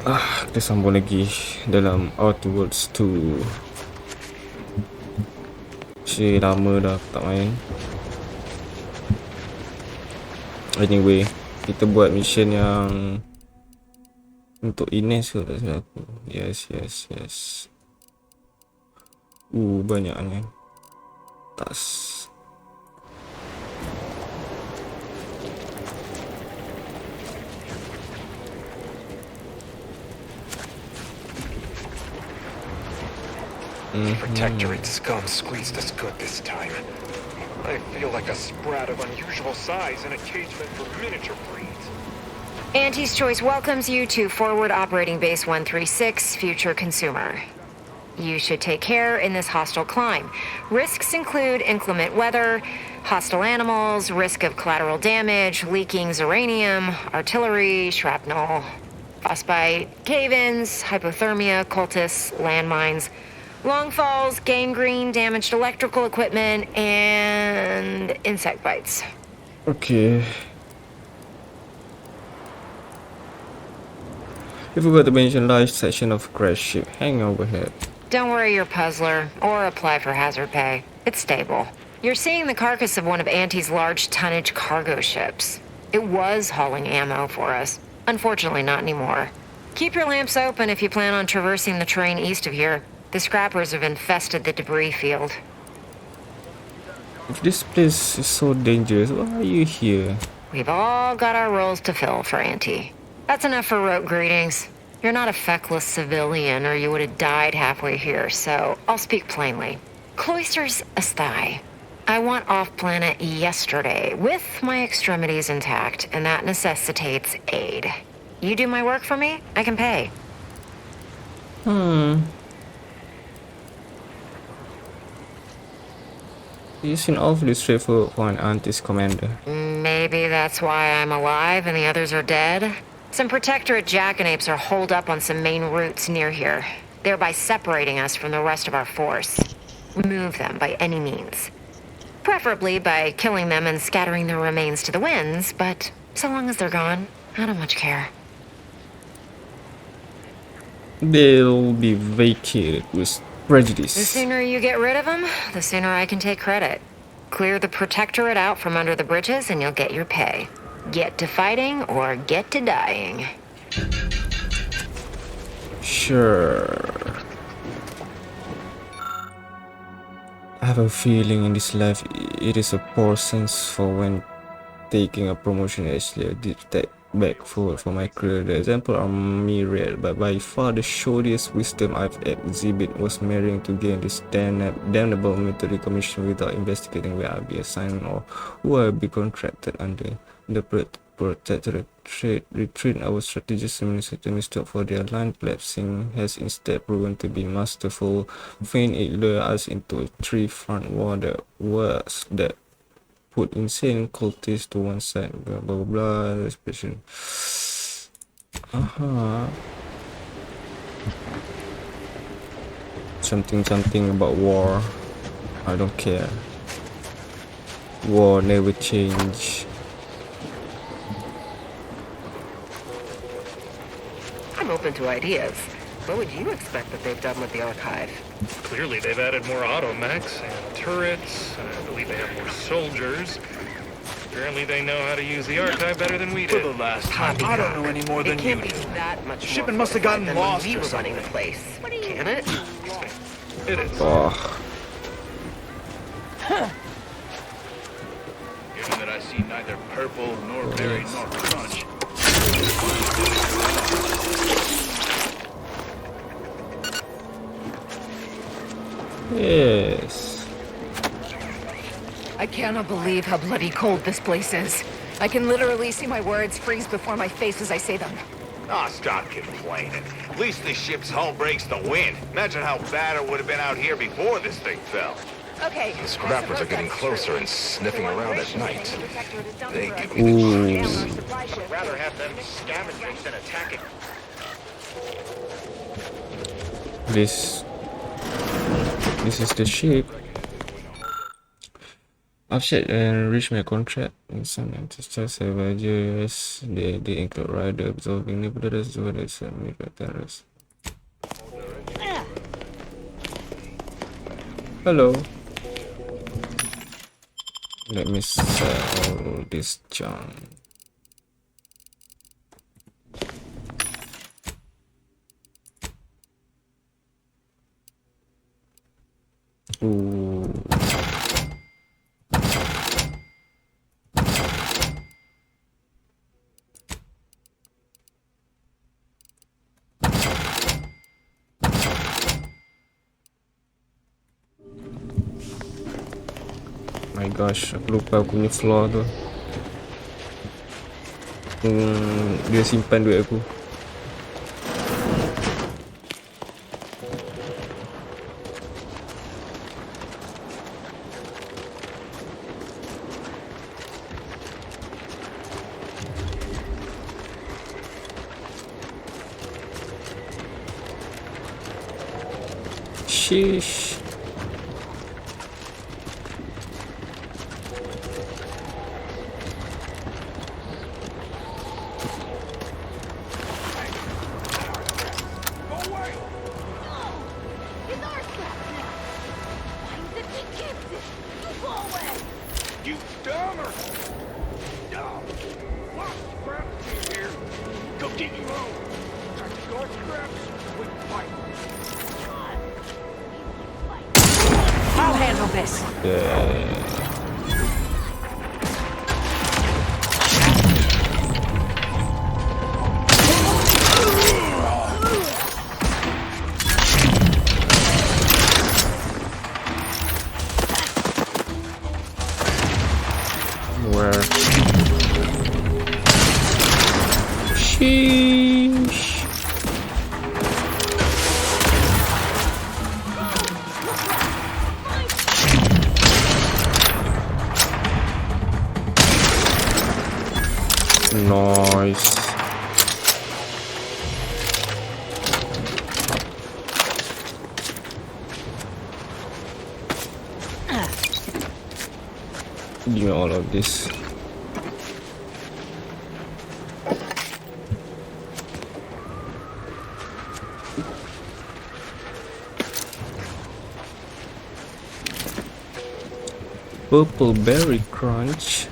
Kita sambung lagi dalam Outer Worlds 2. Lama dah tak main. Anyway, kita buat mission yang untuk Ines ke tak silap aku. Yes. Banyaknya tas. Protectorate scum squeezed us good this time. I feel like a sprat of unusual size in a cage meant for miniature breeds. Auntie's Choice welcomes you to Forward Operating Base 136, Future Consumer. You should take care in this hostile climb. Risks include inclement weather, hostile animals, risk of collateral damage, leaking uranium, artillery, shrapnel, frostbite, cave-ins, hypothermia, cultists, landmines, long falls, gangrene, damaged electrical equipment, and insect bites. Okay. You forgot to mention large section of crash ship hang overhead. Don't worry your puzzler, or apply for hazard pay. It's stable. You're seeing the carcass of one of Auntie's large tonnage cargo ships. It was hauling ammo for us. Unfortunately, not anymore. Keep your lamps open if you plan on traversing the terrain east of here. The scrappers have infested the debris field. If this place is so dangerous, why are you here? We've all got our roles to fill for Auntie. That's enough for rote greetings. You're not a feckless civilian or you would have died halfway here, so I'll speak plainly. Cloisters asthai. I want off-planet yesterday, with my extremities intact, and that necessitates aid. You do my work for me, I can pay. You seem awfully straightforward for an Auntie's commander. Maybe that's why I'm alive and the others are dead. Some Protectorate jackanapes are holed up on some main routes near here, thereby separating us from the rest of our force. Move them by any means. Preferably by killing them and scattering their remains to the winds, but so long as they're gone, I don't much care. They'll be vacated with prejudice. The sooner you get rid of them, the sooner I can take credit. Clear the Protectorate out from under the bridges and you'll get your pay. Get to fighting or get to dying. Sure. I have a feeling in this life it is a poor sense for when taking a promotion actually a deep step back forward for my career. The example are myriad, but by far the showiest wisdom I've exhibited was marrying to gain this damnable military commission without investigating where I'll be assigned or who I'll be contracted under. The Protectorate retreat our strategic mistook for their line collapsing has instead proven to be masterful. Feign it lured us into a three-front war that put insane cultists to one side. Blah blah blah. Expression. Something about war. I don't care. War never change. I'm open to ideas. What would you expect that they've done with the archive? Clearly they've added more automechs and turrets, and I believe they have more soldiers. Apparently they know how to use the archive better than we For did. the last time, I don't know any more than you do. That much Shipment must have gotten lost We or were running the place. Can it? It is. Given that I see neither purple, nor berry, nor crunch. Yes. I cannot believe how bloody cold this place is. I can literally see my words freeze before my face as I say them. Ah, stop complaining. At least this ship's hull breaks the wind. Imagine how bad it would have been out here before this thing fell. Okay. The scrappers are getting closer and sniffing around at night. They give me Ooh. I'd rather have them scavenging than attacking. This is the ship. Offset and reach my contract. In some instances, yes, they include rider absorbing nevertheless, when it's a terrorist. Hello. Let me sell all this junk. Ooh. My gosh, aku lupa aku punya floor tu. Dia simpan duit aku. Sheesh. You dumber! No! What scraps in here? Go get your own! Your scraps with fight! I'll handle this. Where? Sheesh. Nice. Give me all of this. Purple berry crunch.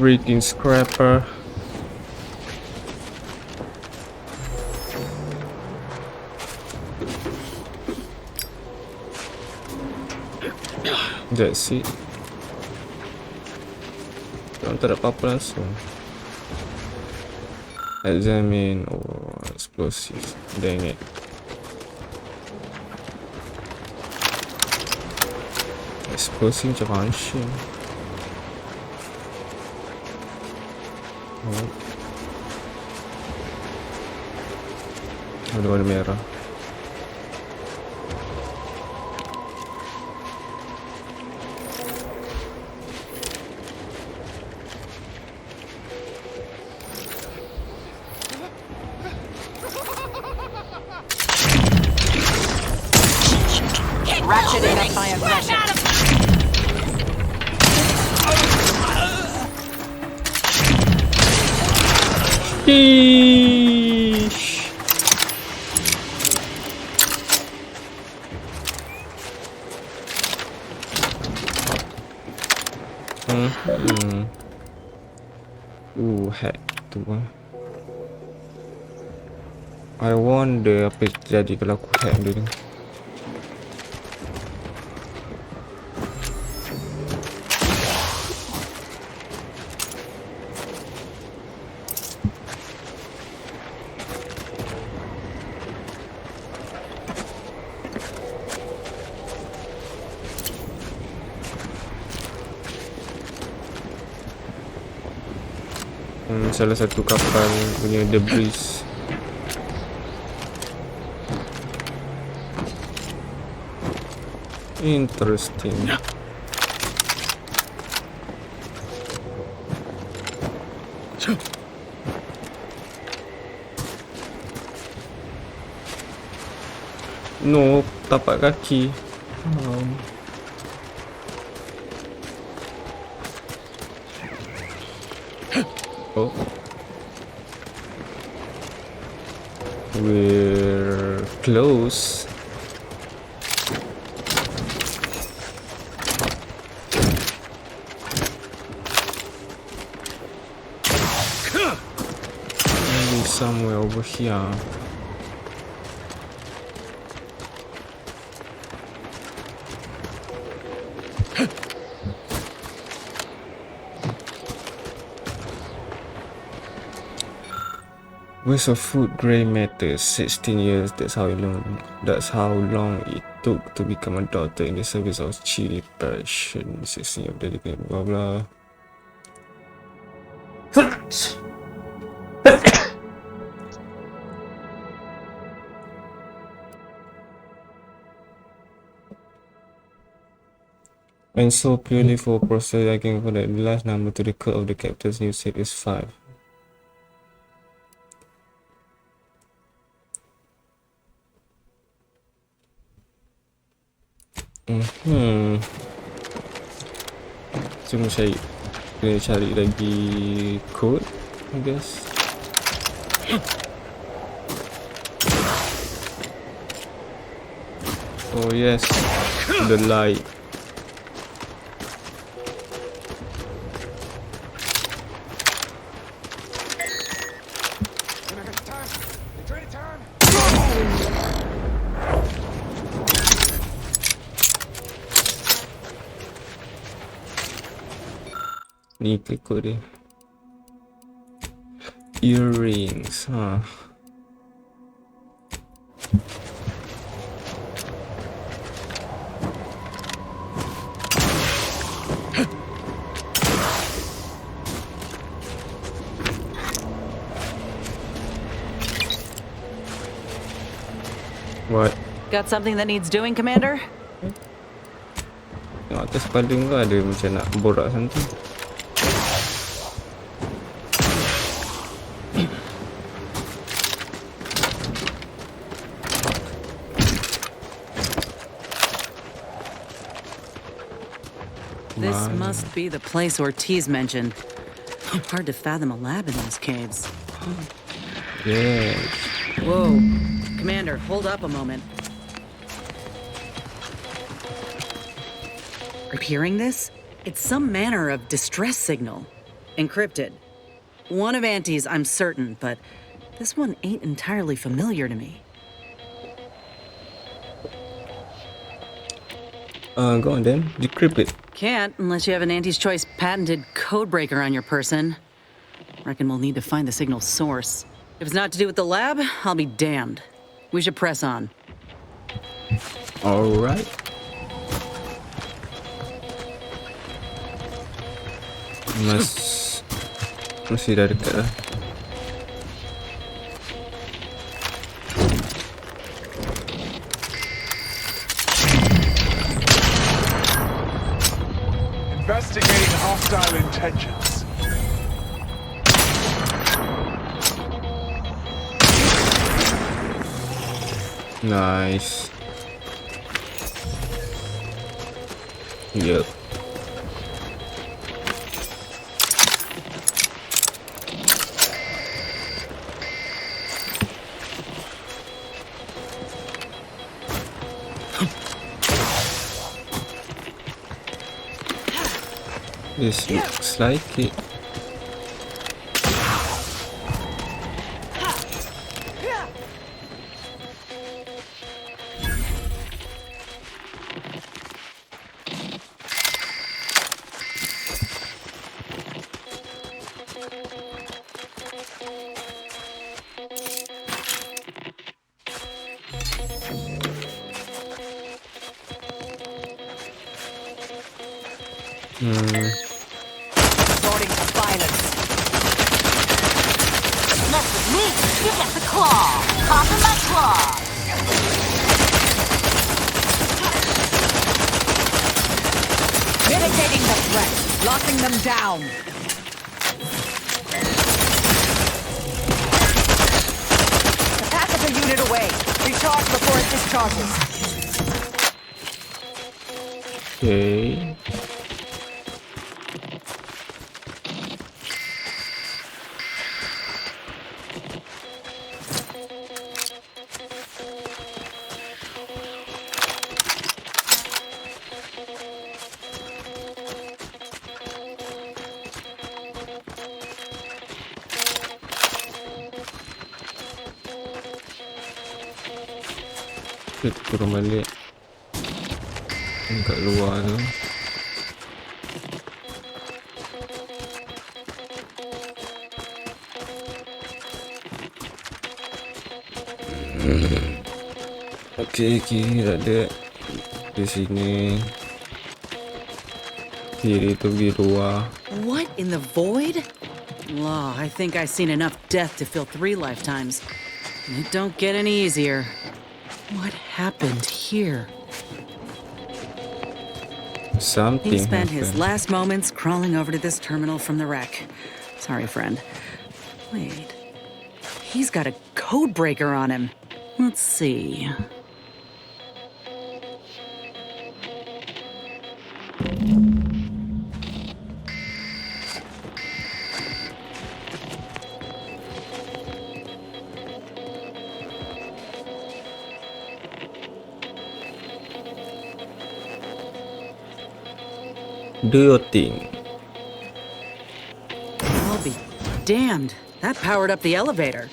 Freaking scrapper. That's it. Tak ada apa-apa langsung. Examine. Oh, explosive. Dang it. Explosive macam function. Oh. Ada warna merah. Ratcheting up my aggression. Sheesh. Hack tu lah. I wonder apa jadi kalau aku hack dia ni. Salah satu kapal punya debris. Interesting. No, tapak kaki. Oh. We're close. Maybe somewhere over here. Waste of food gray matter 16 years. That's how long it took to become a doctor in the service of Chile Passion. 16 years of dedicated blah blah. And so purely for process, I can put the last number to the code of the captain's new set is 5. Cuma kena cari lagi code, I guess. Oh yes, the light. Ni kekok dia. Earrings, What? Got something that needs doing, Commander? Tengok atas kepala kau ada macam nak borak something. This must be the place Ortiz mentioned. Hard to fathom a lab in these caves. Yes. Whoa. Commander, hold up a moment. Are you hearing this? It's some manner of distress signal. Encrypted. One of Auntie's, I'm certain, but this one ain't entirely familiar to me. Go on then. Decrypt it. Can't unless you have an Auntie's Choice patented codebreaker on your person. Reckon we'll need to find the signal's source. If it's not to do with the lab, I'll be damned. We should press on. Alright. Masih dah dekat lah. Investigating hostile intentions. Nice. Yep. This looks like it. Resorting to violence. Mess with me, you get the claw. Caught in my claw. Mitigating the threat. Locking them down. The path is a unit away. Be charge before it discharges. Okay. Turun balik kat luar tu. Okay, kiri ada di sini. Kiri tu di luar. What in the void? Law, I think I've seen enough death to fill 3 lifetimes. And it don't get any easier. What happened here? Something He spent his happened. last moments crawling over to this terminal from the wreck. Sorry, friend. Wait. He's got a code breaker on him. Let's see. Do your thing. I'll be damned. That powered up the elevator.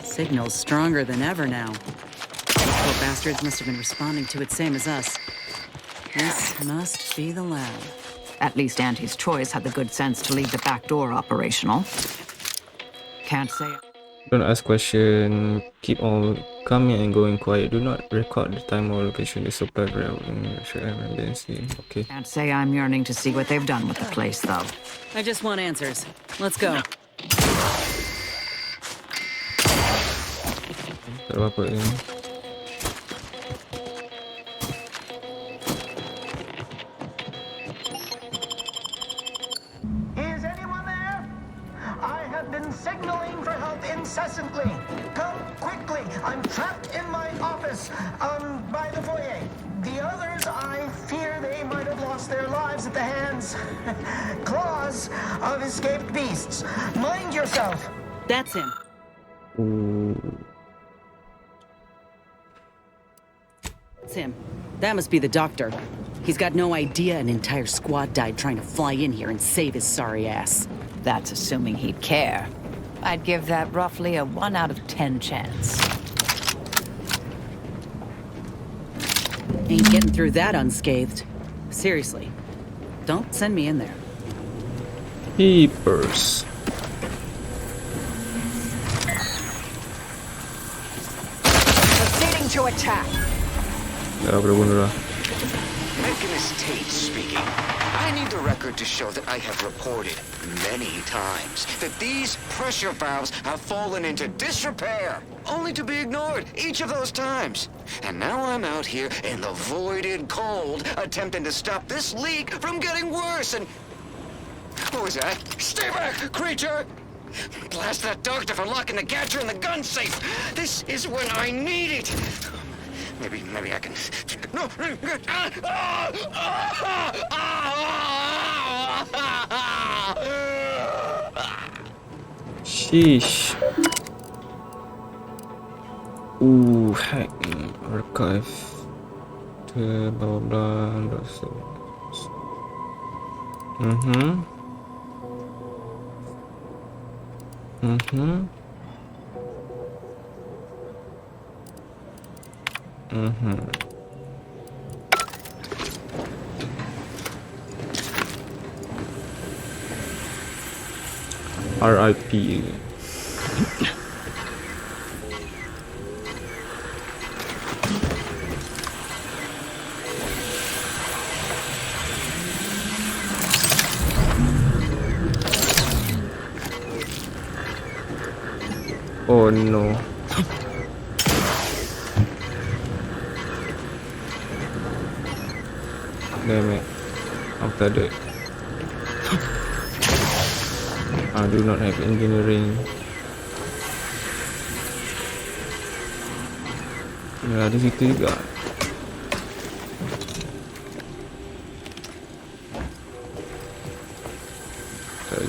Signal's stronger than ever now. Those poor bastards must have been responding to it same as us. This must be the lab. At least Auntie's Choice had the good sense to leave the back door operational. Can't say. Don't ask question. Keep on coming and going quiet. Do not record the time or location. The supply drive. Okay. Can't say I'm yearning to see what they've done with the place, though. I just want answers. Let's go. Tak ada apa ni. Is anyone there? I have been signaling for help incessantly. Come quickly. I'm trapped in my office, by the foyer. The others, I fear they might have lost their lives at the hands, claws of escaped beasts. Mind yourself. That's him. It's him. That must be the doctor. He's got no idea an entire squad died trying to fly in here and save his sorry ass. That's assuming he'd care. I'd give that roughly a 1 out of 10 chance. Ain't getting through that unscathed. Seriously. Don't send me in there. Keepers. Proceeding to attack. Dah berbunuh dah. Mechanist Tate speaking. I need the record to show that I have reported many times that these pressure valves have fallen into disrepair, only to be ignored each of those times. And now I'm out here in the voided cold, attempting to stop this leak from getting worse, and... What was that? Stay back, creature! Blast that doctor for locking the gadget in the gun safe! This is when I need it! Maybe I can... No! Sheesh. Hack archive. Blah blah blah. RIP. Oh no. Damn it. After that. I do not have engineering. Ya, di situ juga.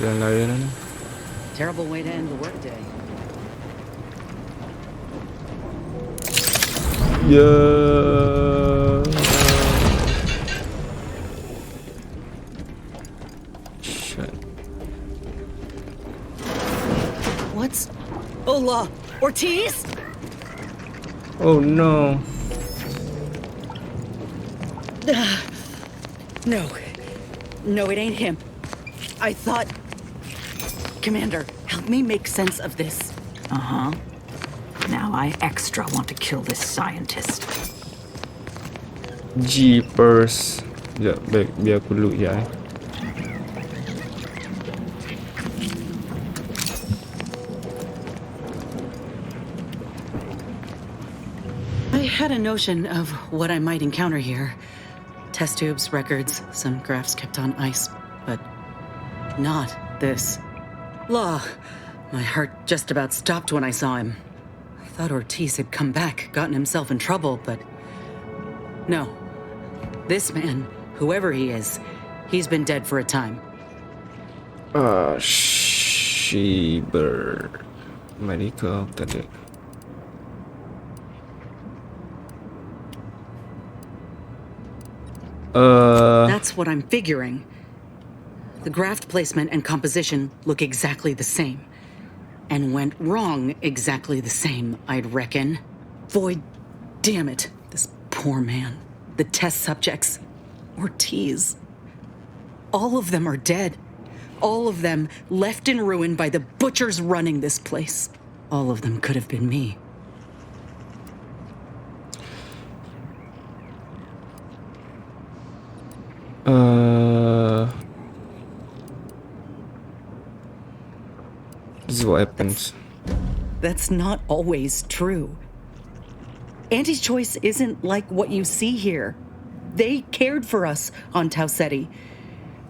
Jalan lain nih. Terrible way to end the workday. Ya. Shit. What's... Hola, Ortiz? Oh no. No. No, it ain't him. I thought... Commander, help me make sense of this. Uh-huh. Now I extra want to kill this scientist. Jeepers. Ya, baik, biar aku look ya. I had a notion of what I might encounter here. Test tubes, records, some graphs kept on ice, but not this. Law. My heart just about stopped when I saw him. I thought Ortiz had come back, gotten himself in trouble, but no. This man, whoever he is, he's been dead for a time. Shiber. Medical tadi. That's what I'm figuring. The graft placement and composition look exactly the same. And went wrong exactly the same, I'd reckon. Void, damn it, this poor man. The test subjects. Ortiz. All of them are dead. All of them left in ruin by the butchers running this place. All of them could have been me. This is what happens. That's not always true. Auntie's Choice isn't like what you see here. They cared for us on Tau Ceti.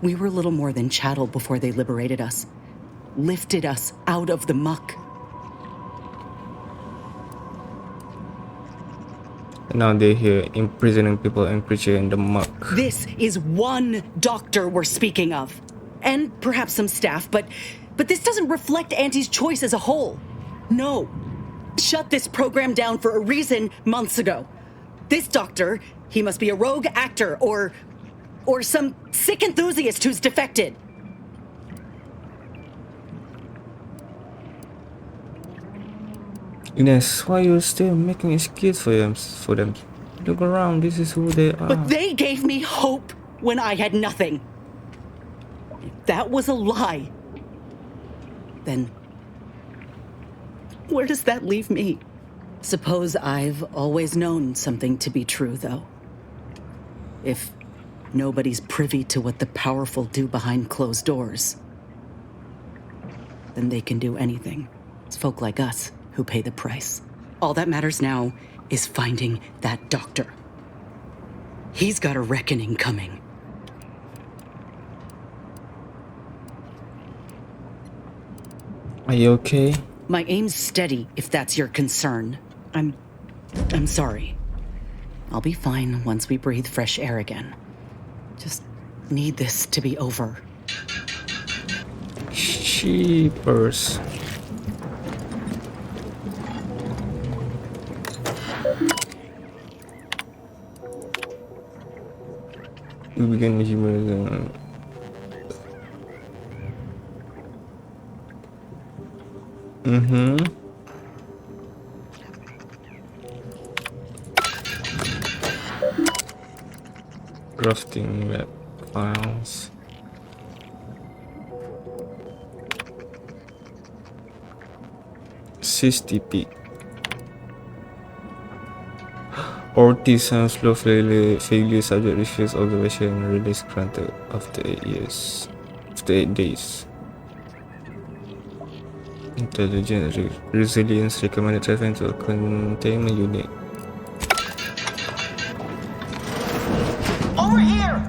We were little more than chattel before they liberated us. Lifted us out of the muck. And now they're here imprisoning people and creatures in the muck. This is one doctor we're speaking of. And perhaps some staff, but this doesn't reflect Auntie's Choice as a whole. No. Shut this program down for a reason months ago. This doctor, he must be a rogue actor or some sick enthusiast who's defected. Ines, why are you still making excuses for them? Look around, this is who they are. But they gave me hope when I had nothing. If that was a lie, then where does that leave me? Suppose I've always known something to be true, though. If nobody's privy to what the powerful do behind closed doors, then they can do anything. It's folk like us who pay the price. All that matters now is finding that doctor. He's got a reckoning coming. Are you okay? My aim's steady, if that's your concern. I'm sorry. I'll be fine once we breathe fresh air again. Just need this to be over. Sheepers. We begin with human. Crafting web files. SysTP. Ortiz and slow failure subject refused observation and release granted after 8 years. After 8 days. Intelligence resilience recommended transfer into a containment unit. Over here!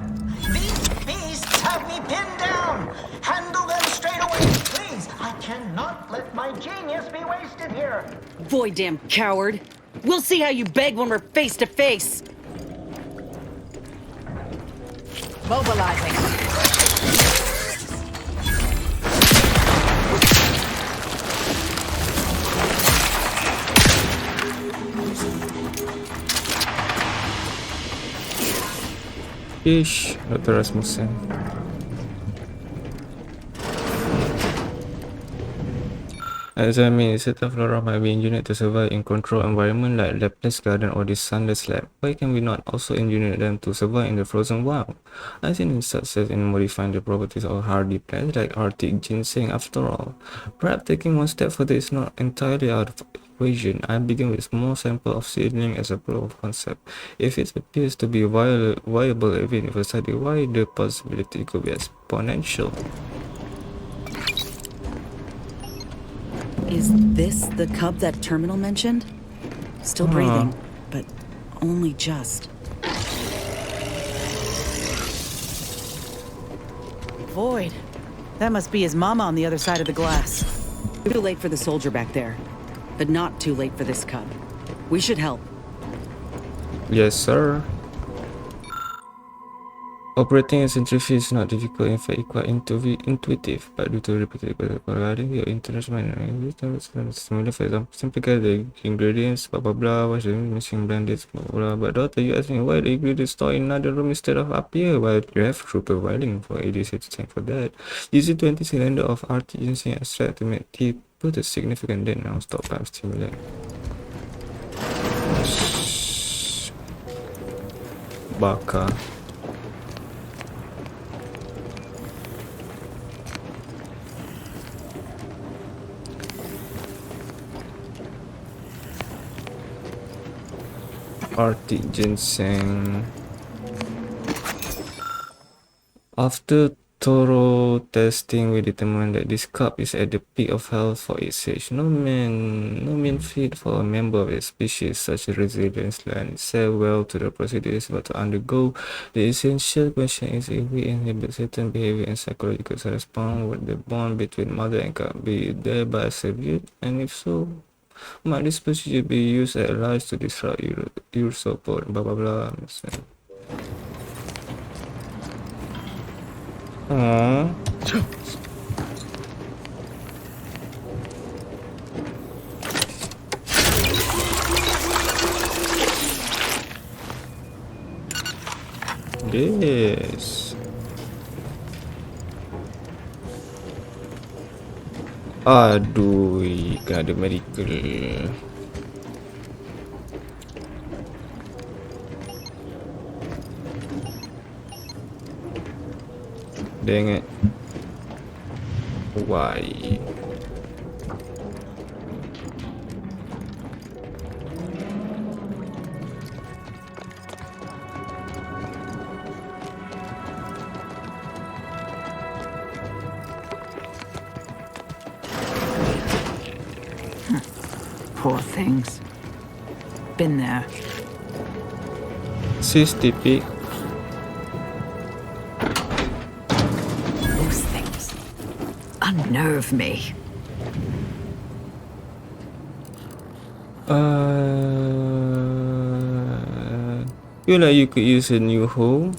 These beasts have me pinned down! Handle them straight away, please! I cannot let my genius be wasted here! Void damn coward! We'll see how you beg when we're face to face. Mobilizing. Ish, Dr. Rasmussen. Examine set of flora might be engineered to survive in controlled environment like Lapis Garden or the Sunless Lab. Why can we not also engineer them to survive in the frozen wild? I think it's success in modifying the properties of hardy plants like Arctic ginseng after all. Perhaps taking one step further is not entirely out of equation. I begin with a small sample of seedling as a proof of concept. If it appears to be viable even if a study wide, the possibility could be exponential. Is this the cub that Terminal mentioned? Still breathing, but only just. Void. That must be his mama on the other side of the glass. Too late for the soldier back there, but not too late for this cub. We should help. Yes, sir. Operating a centrifuge is not difficult, in fact, quite intuitive, but due to repeated regarding your international similar, for example, simplify the ingredients, blah blah blah, what's the missing blended, blah blah. But daughter, you ask me why the ingredients stored in another room instead of up here? Well, you have through providing for ADC to thank for that. Using 20 cylinder of artisan extract to make tea put a significant dent now. Stop time stimulant. Baka. Arctic ginseng. After thorough testing, we determined that this cup is at the peak of health for its age. No mean feat for a member of a species such as resilience lend itself well to the procedures, but to undergo the essential question is if we inhibit certain behavior and psychological response, would the bond between mother and cub be thereby severed? And if so, might this procedure be used at large to disrupt your support? Blah blah blah. Aww. Yes. Aduh, kan ada medical. Dang it. Why? Poor things. Been there. 60p. Those things unnerve me. Feel like you could use a new home.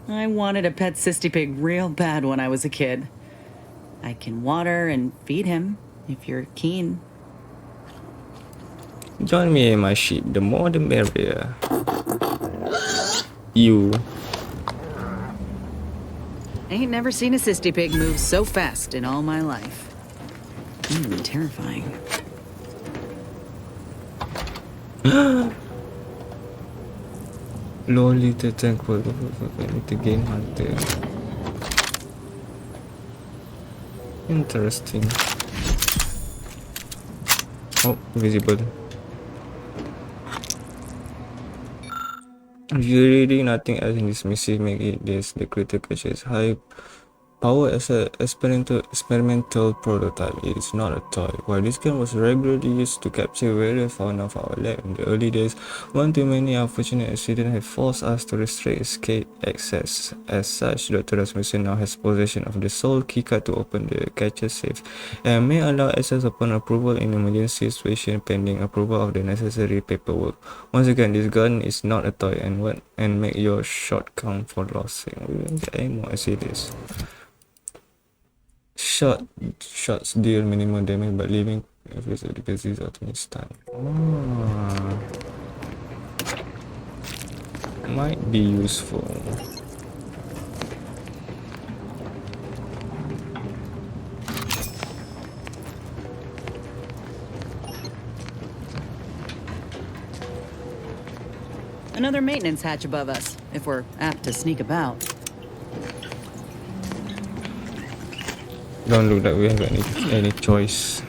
I wanted a pet cysty pig real bad when I was a kid. I can water and feed him if you're keen. Join me in my ship. The more the merrier. You. I ain't never seen a cysty pig move so fast in all my life. Even terrifying. Lolly the tank for the game hunter. Interesting. Oh, visible. If you're reading nothing else in this missing, make it this the critical is high power as an experimental prototype. It is not a toy. While this gun was regularly used to capture various fauna of our lab in the early days, one too many unfortunate accidents have forced us to restrict escape access. As such, Dr. Rasmussen now has possession of the sole keycard to open the catcher safe and may allow access upon approval in emergency situation pending approval of the necessary paperwork. Once again, this gun is not a toy and make your shot count for loss. We will get ammo. I see this. Shots deal minimal damage but leaving if the disease ultimate stun. Might be useful. Another maintenance hatch above us, if we're apt to sneak about. Don't look like we have any choice.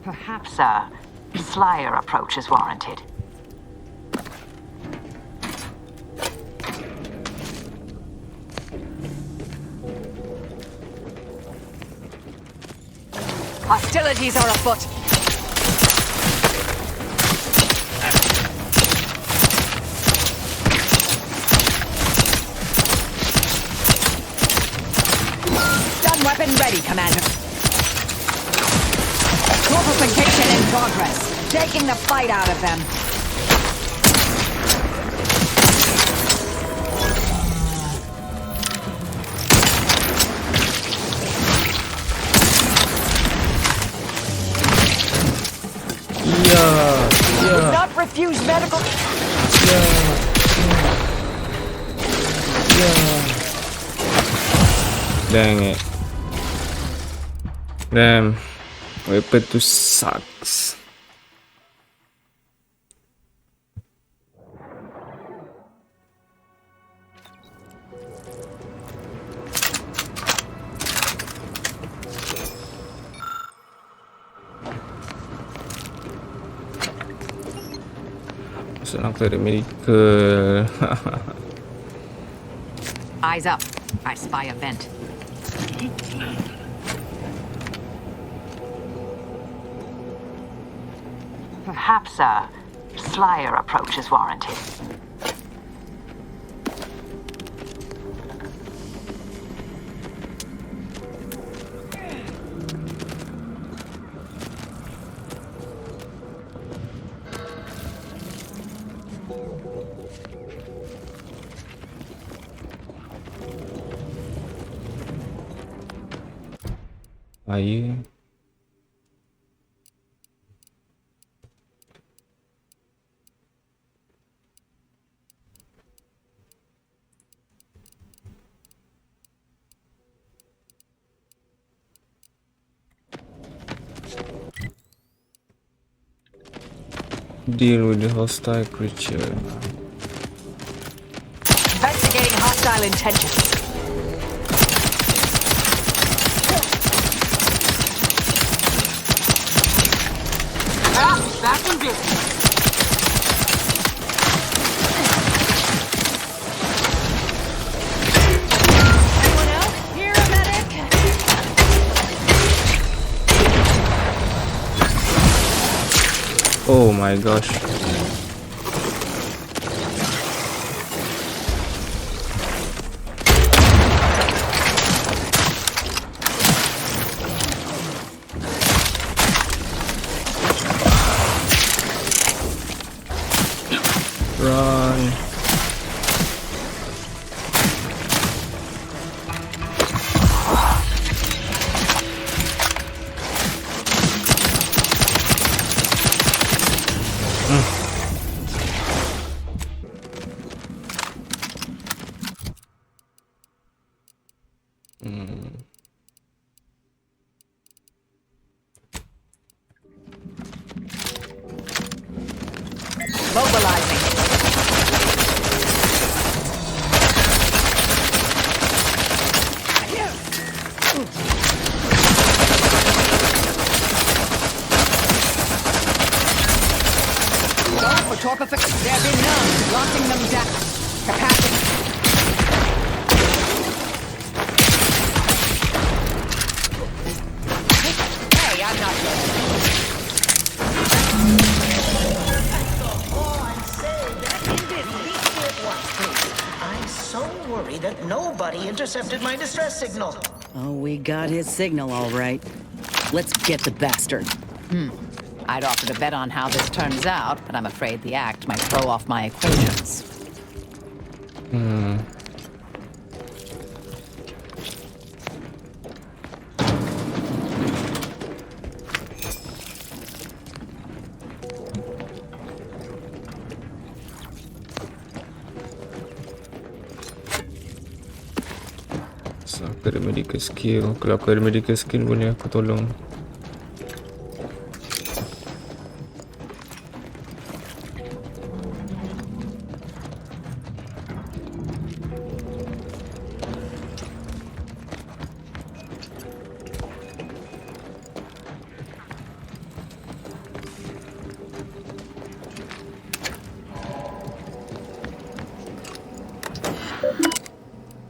Perhaps a slyer approach is warranted. Hostilities are afoot. Stun weapon ready, Commander. Fortification in progress. Taking the fight out of them. Yeah. Not refuse medical. Dang it. Damn. Weapon 2 sucks. Senang clear the medical. Eyes up. I spy a vent. Perhaps a slyer approach is warranted. Are you? Deal with the hostile creature. Investigating hostile intentions. Back in business. Anyone else? Here, a medic. Oh my gosh. Run. Mobilizing. They've been numb, locking them down. Capacity. that nobody intercepted my distress signal. Oh, we got his signal all right. Let's get the bastard. I'd offer to bet on how this turns out, but I'm afraid the act might throw off my equations. So, aku ada medical skill. Kalau aku ada medical skill boleh aku tolong.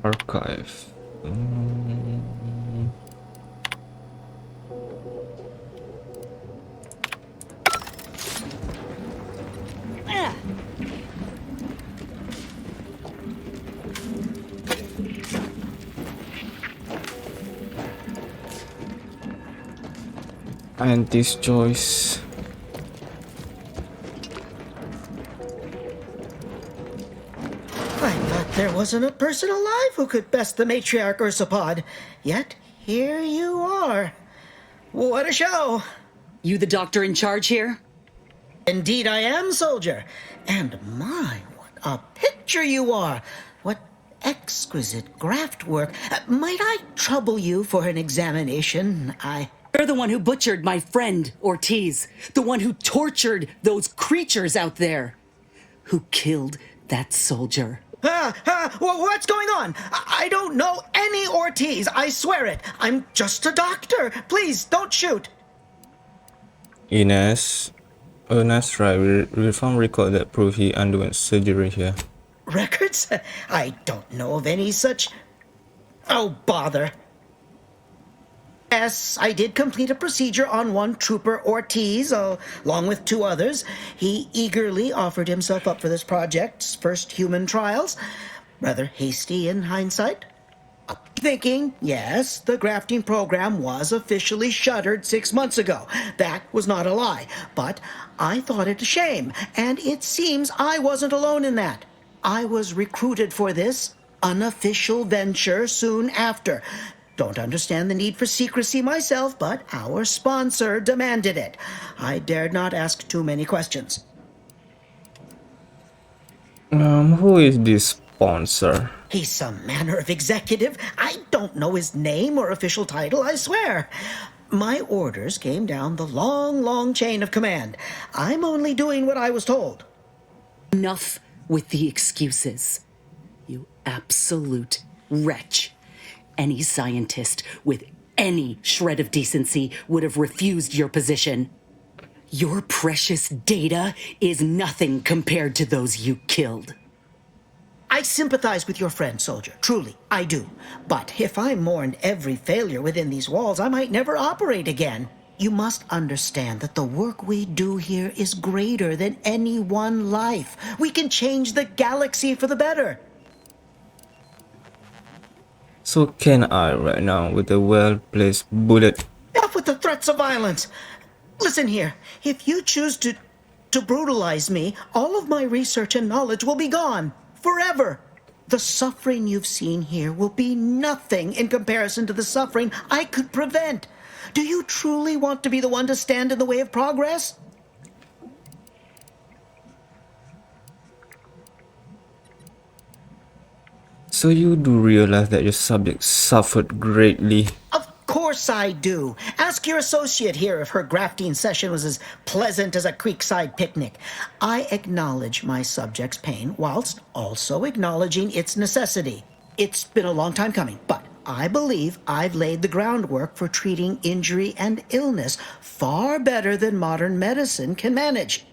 Archive. And this choice. I thought there wasn't a person alive who could best the matriarch Ursapod. Yet, here you are. What a show! You the doctor in charge here? Indeed I am, soldier. And my, what a picture you are! What exquisite graft work. Might I trouble you for an examination? You're the one who butchered my friend, Ortiz. The one who tortured those creatures out there. Who killed that soldier. What's going on? I don't know any Ortiz, I swear it. I'm just a doctor. Please, don't shoot. Ines. Oh, that's right. We found record that prove he underwent surgery here. Records? I don't know of any such... Oh, bother. Yes, I did complete a procedure on one Trooper Ortiz, along with 2 others. He eagerly offered himself up for this project's first human trials. Rather hasty in hindsight. Thinking, yes, the grafting program was officially shuttered 6 months ago. That was not a lie. But I thought it a shame, and it seems I wasn't alone in that. I was recruited for this unofficial venture soon after. Don't understand the need for secrecy myself, but our sponsor demanded it. I dared not ask too many questions. Who is this sponsor? He's some manner of executive. I don't know his name or official title, I swear. My orders came down the long, long chain of command. I'm only doing what I was told. Enough with the excuses. You absolute wretch. Any scientist with any shred of decency would have refused your position. Your precious data is nothing compared to those you killed. I sympathize with your friend, soldier. Truly, I do. But if I mourned every failure within these walls, I might never operate again. You must understand that the work we do here is greater than any one life. We can change the galaxy for the better. So can I right now with a well-placed bullet? Enough with the threats of violence. Listen here. If you choose to brutalize me, all of my research and knowledge will be gone. Forever. The suffering you've seen here will be nothing in comparison to the suffering I could prevent. Do you truly want to be the one to stand in the way of progress? So you do realize that your subject suffered greatly. Of course I do. Ask your associate here if her grafting session was as pleasant as a creekside picnic. I acknowledge my subject's pain whilst also acknowledging its necessity. It's been a long time coming, but I believe I've laid the groundwork for treating injury and illness far better than modern medicine can manage.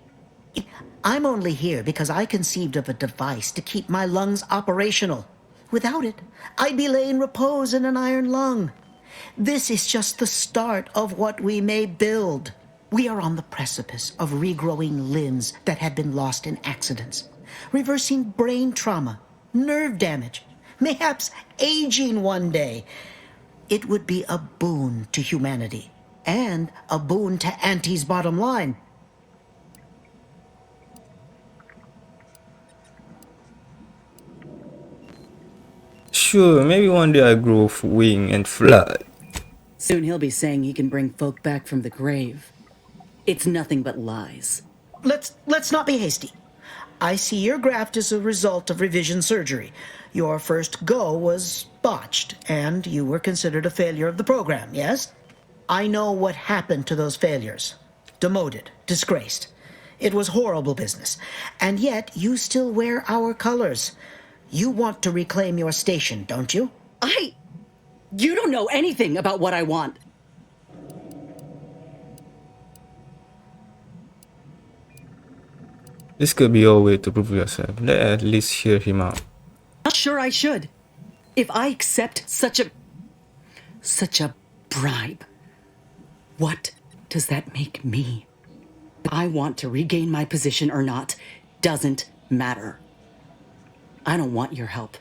I'm only here because I conceived of a device to keep my lungs operational. Without it, I'd be laying repose in an iron lung. This is just the start of what we may build. We are on the precipice of regrowing limbs that had been lost in accidents, reversing brain trauma, nerve damage, mayhaps aging one day. It would be a boon to humanity and a boon to Auntie's bottom line. Sure, maybe one day I grow wing and fly. Soon he'll be saying he can bring folk back from the grave. It's nothing but lies. Let's not be hasty. I see your graft is a result of revision surgery. Your first go was botched, and you were considered a failure of the program, yes? I know what happened to those failures. Demoted, disgraced. It was horrible business. And yet, you still wear our colors. You want to reclaim your station, don't you? You don't know anything about what I want. This could be your way to prove yourself. Let at least hear him out. Not sure I should. If I accept such a bribe, what does that make me? If I want to regain my position or not doesn't matter. I don't want your help.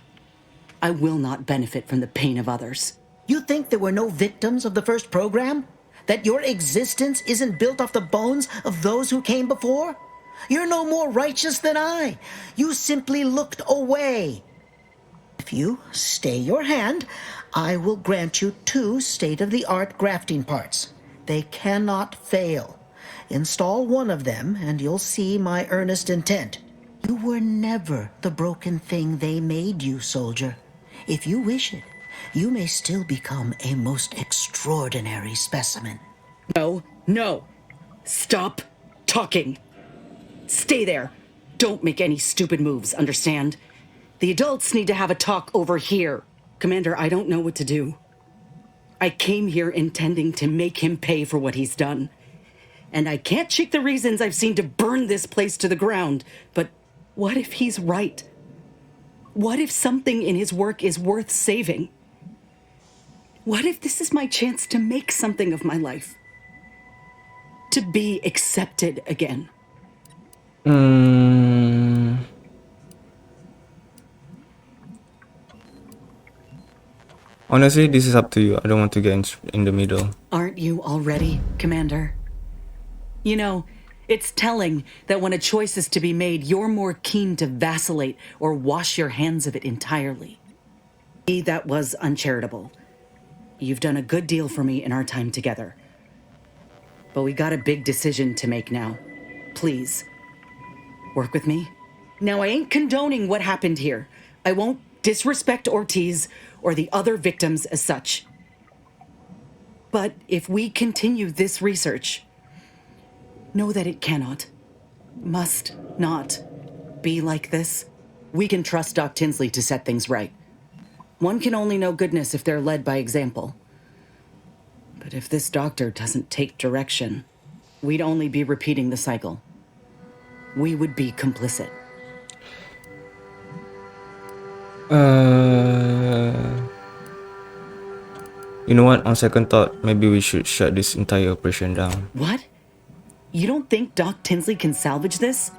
I will not benefit from the pain of others. You think there were no victims of the first program? That your existence isn't built off the bones of those who came before? You're no more righteous than I. You simply looked away. If you stay your hand, I will grant you 2 state-of-the-art grafting parts. They cannot fail. Install one of them, and you'll see my earnest intent. You were never the broken thing they made you, soldier. If you wish it, you may still become a most extraordinary specimen. No. Stop talking. Stay there. Don't make any stupid moves, understand? The adults need to have a talk over here. Commander, I don't know what to do. I came here intending to make him pay for what he's done. And I can't shake the reasons I've seen to burn this place to the ground. But what if he's right? What if something in his work is worth saving? What if this is my chance to make something of my life? To be accepted again? Honestly, this is up to you. I don't want to get in the middle. Aren't you already, Commander? You know, it's telling that when a choice is to be made, you're more keen to vacillate or wash your hands of it entirely. That was uncharitable. You've done a good deal for me in our time together. But we got a big decision to make now. Please, work with me. Now, I ain't condoning what happened here. I won't disrespect Ortiz or the other victims as such. But if we continue this research, know that it cannot, must not be like this. We can trust Doc Tinsley to set things right. One can only know goodness if they're led by example. But if this doctor doesn't take direction, we'd only be repeating the cycle. We would be complicit. You know what? On second thought, maybe we should shut this entire operation down. What? You don't think Doc Tinsley can salvage this?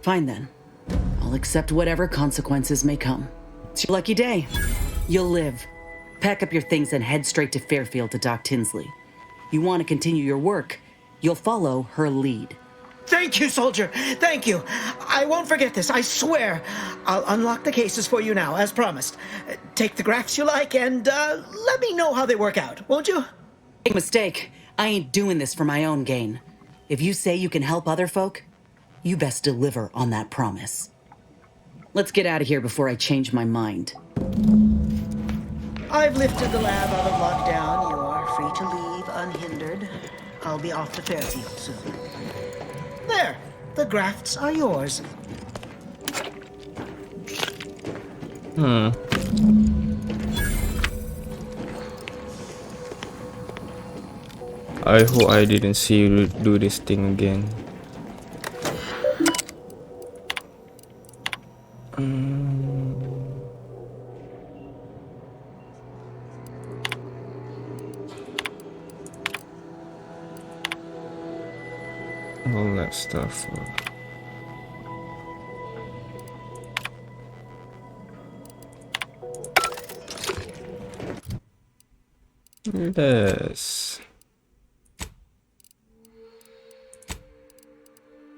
Fine then. I'll accept whatever consequences may come. It's your lucky day. You'll live. Pack up your things and head straight to Fairfield to Doc Tinsley. You want to continue your work, you'll follow her lead. Thank you, soldier. Thank you. I won't forget this, I swear. I'll unlock the cases for you now, as promised. Take the graphs you like and let me know how they work out, won't you? Big mistake. I ain't doing this for my own gain. If you say you can help other folk, you best deliver on that promise. Let's get out of here before I change my mind. I've lifted the lab out of lockdown. You are free to leave unhindered. I'll be off to Fairfield soon. There, the grafts are yours. I hope I didn't see you do this thing again. stuff. Yes.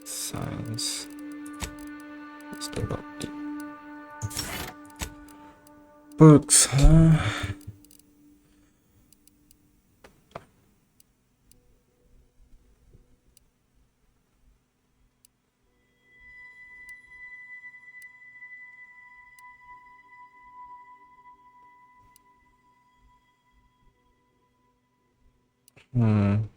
Science. Still got the books, huh? Hmm.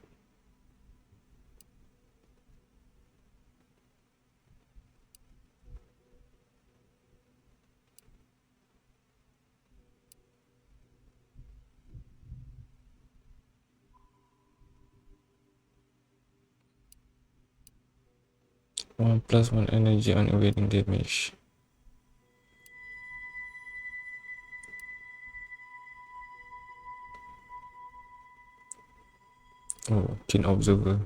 +1 energy on evading damage. Oh, keen observer.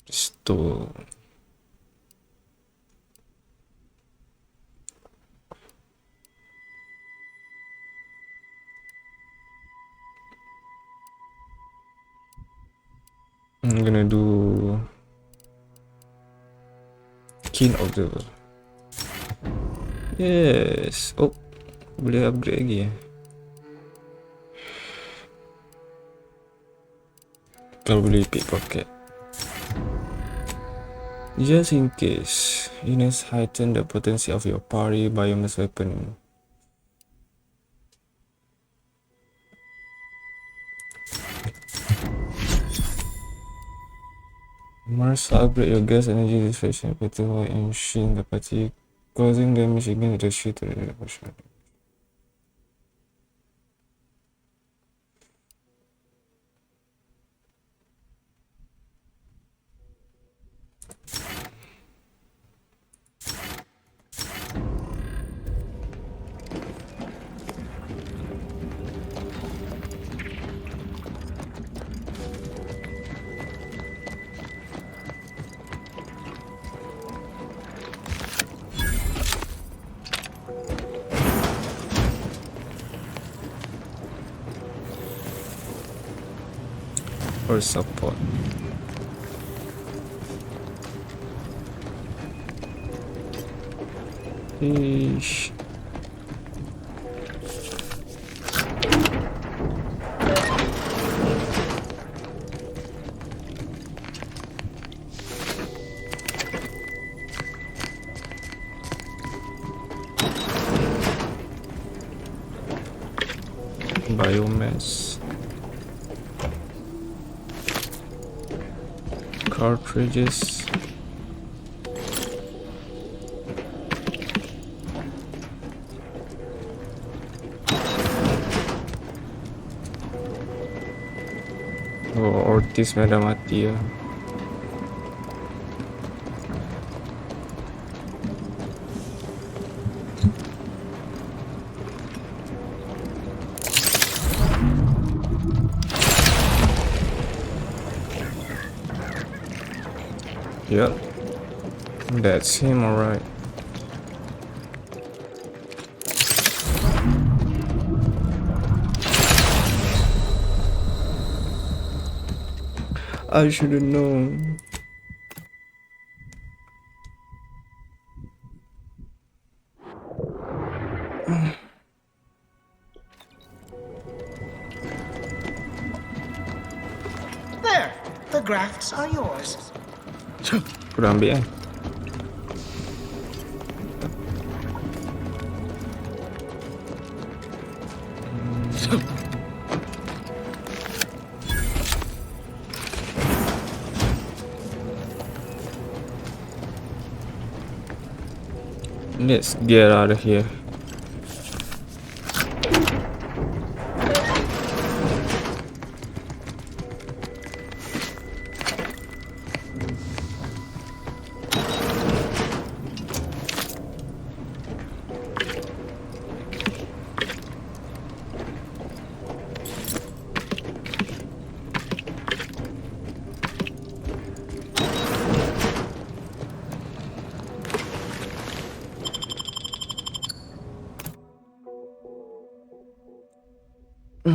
Store. I'm gonna do keen observer. Yes. Oh, boleh upgrade lagi ya. Kalau boleh pickpocket. Just in case, Ines heighten the potency of your party biomass weapon. Mars upgrade your gas energy distribution better while ensuring the party causing damage against the shit or the potion. Or support. Eesh. Biomass. Cartridges. Oh, Ortiz dah mati ya. Yep, that's him, alright. I should have known. There, the grafts are yours. Udah ambil kan? Let's get out of here. Think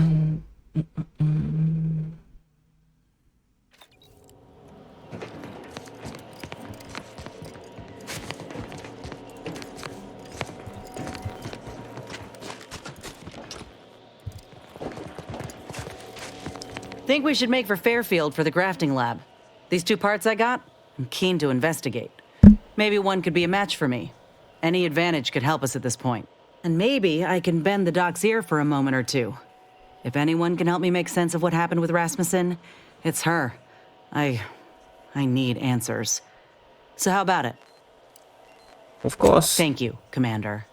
we should make for Fairfield for the grafting lab. These 2 parts I got, I'm keen to investigate. Maybe one could be a match for me. Any advantage could help us at this point. And maybe I can bend the doc's ear for a moment or two. If anyone can help me make sense of what happened with Rasmussen, it's her. I need answers. So how about it? Of course. Thank you, Commander.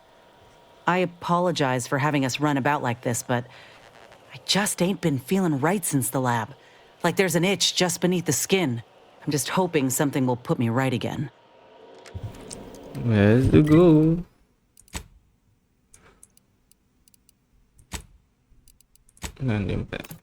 I apologize for having us run about like this, but I just ain't been feeling right since the lab. Like there's an itch just beneath the skin. I'm just hoping something will put me right again. Where's the go? And impact.